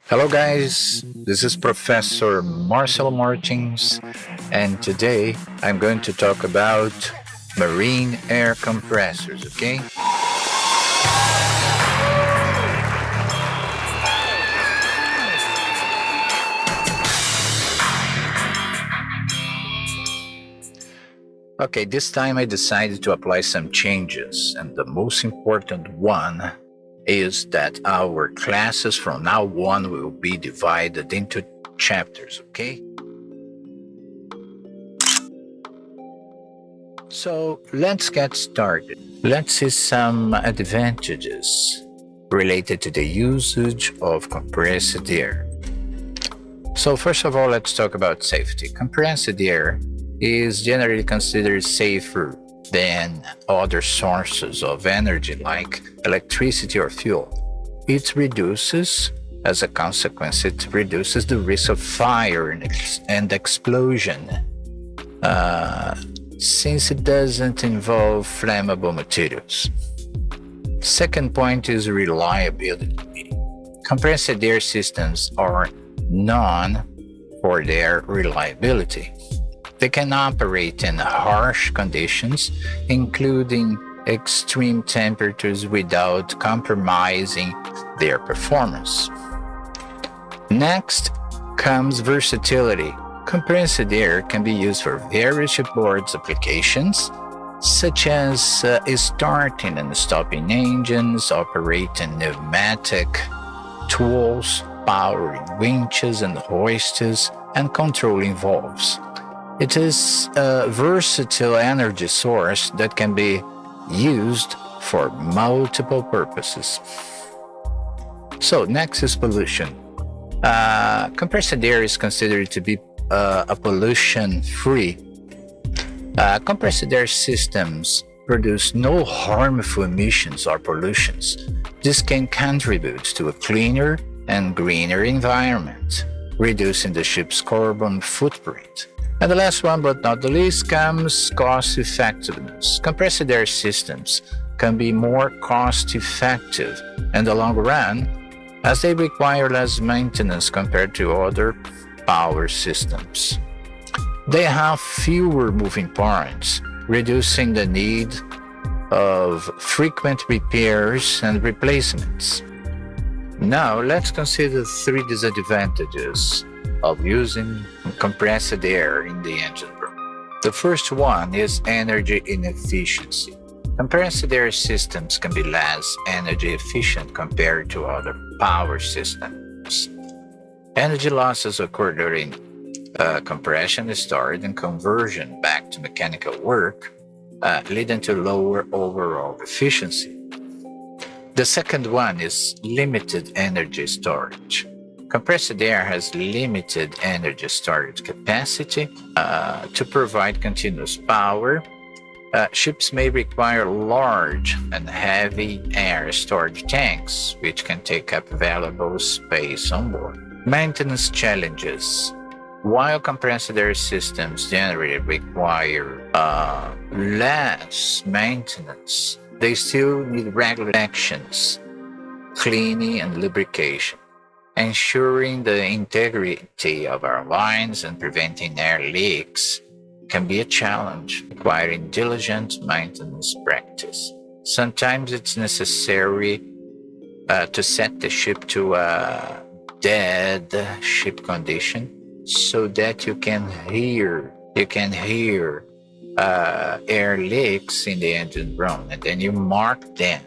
Hello, guys. This is Professor Marcelo Martins, and today I'm going to talk about marine air compressors, okay? Okay, this time I decided to apply some changes, and the most important one is that our classes from now on will be divided into chapters, okay? So let's get started. Let's see some advantages related to the usage of compressed air. So first of all, let's talk about safety. Compressed air is generally considered safer than other sources of energy like electricity or fuel. As a consequence, it reduces the risk of fire and explosion, since it doesn't involve flammable materials. Second point is reliability. Compressed air systems are known for their reliability. They can operate in harsh conditions, including extreme temperatures, without compromising their performance. Next comes versatility. Compressed air can be used for various shipboard applications, such as starting and stopping engines, operating pneumatic tools, powering winches and hoists, and controlling valves. It is a versatile energy source that can be used for multiple purposes. So next is pollution. Compressed air is considered to be a pollution-free. Compressed air systems produce no harmful emissions or pollutions. This can contribute to a cleaner and greener environment, reducing the ship's carbon footprint. And the last one, but not the least, comes cost effectiveness. Compressed air systems can be more cost effective in the long run as they require less maintenance compared to other power systems. They have fewer moving parts, reducing the need of frequent repairs and replacements. Now, let's consider three disadvantages of using compressed air in the engine room. The first one is energy inefficiency. Compressed air systems can be less energy efficient compared to other power systems. Energy losses occur during compression, storage, and conversion back to mechanical work, leading to lower overall efficiency. The second one is limited energy storage. Compressed air has limited energy storage capacity to provide continuous power. Ships may require large and heavy air storage tanks, which can take up valuable space on board. Maintenance challenges. While compressed air systems generally require less maintenance, they still need regular actions, cleaning, and lubrication. Ensuring the integrity of our lines and preventing air leaks can be a challenge, requiring diligent maintenance practice. Sometimes it's necessary to set the ship to a dead ship condition so that you can hear air leaks in the engine room, and then you mark them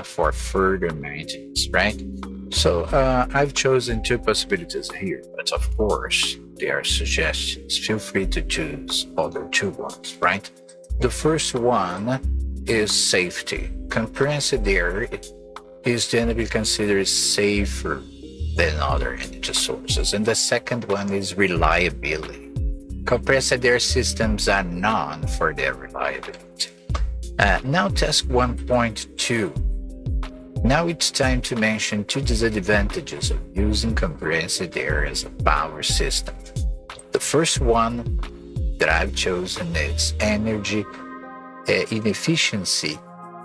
for further maintenance, right? So I've chosen two possibilities here, but of course, they are suggestions. Feel free to choose other two ones, right? The first one is safety. Compressed air is generally considered safer than other energy sources. And the second one is reliability. Compressed air systems are known for their reliability. Now task 1.2. Now it's time to mention two disadvantages of using compressed air as a power system. The first one that I've chosen is energy inefficiency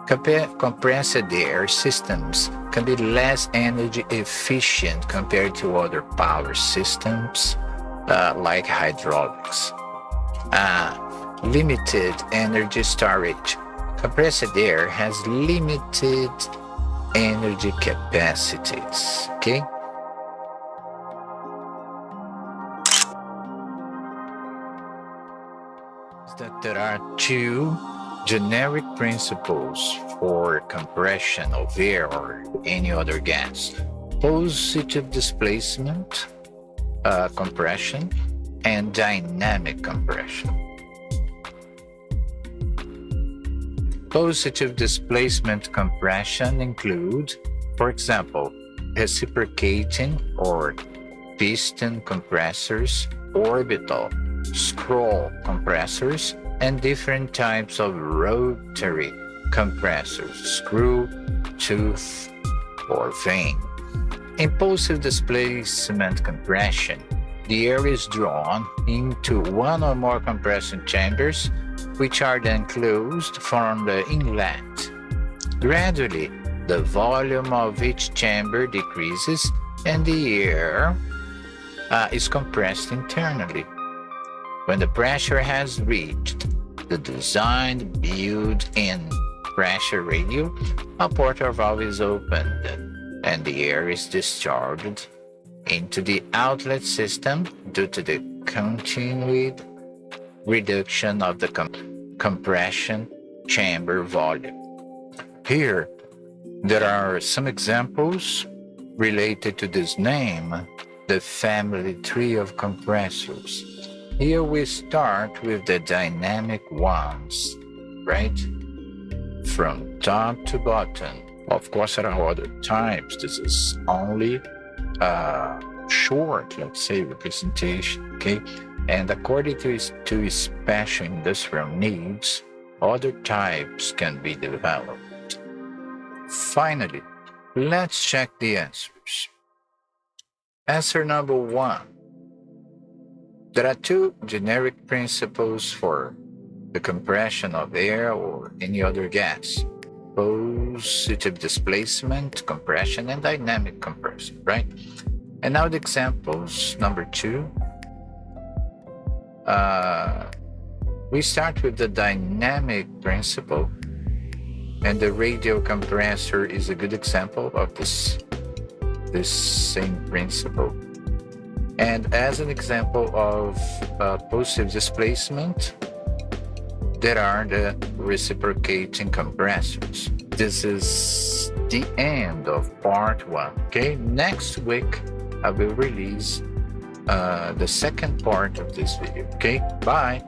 Compressed air systems can be less energy efficient compared to other power systems like hydraulics. Limited energy storage. Compressed air has limited energy capacities. Okay? That there are two generic principles for compression of air or any other gas: positive displacement compression and dynamic compression. Positive displacement compression include, for example, reciprocating or piston compressors, orbital, scroll compressors, and different types of rotary compressors, screw, tooth, or vane. In positive displacement compression, the air is drawn into one or more compression chambers, which are then closed from the inlet. Gradually, the volume of each chamber decreases and the air is compressed internally. When the pressure has reached the designed built-in pressure radio, a portal valve is opened and the air is discharged into the outlet system due to the continued reduction of the compression chamber volume. Here, there are some examples related to this name, the family tree of compressors. Here we start with the dynamic ones, right? From top to bottom. Of course, there are other types. This is only short, let's say, representation, okay? And according to special industrial needs, other types can be developed. Finally, let's check the answers. Answer number 1. There are two generic principles for the compression of air or any other gas: positive displacement compression and dynamic compression, right? And now the examples. Number 2. We start with the dynamic principle, and the radial compressor is a good example of this same principle. And as an example of positive displacement, there are the reciprocating compressors. This is the end of part 1. Okay, next week I will release the second part of this video. Okay, bye.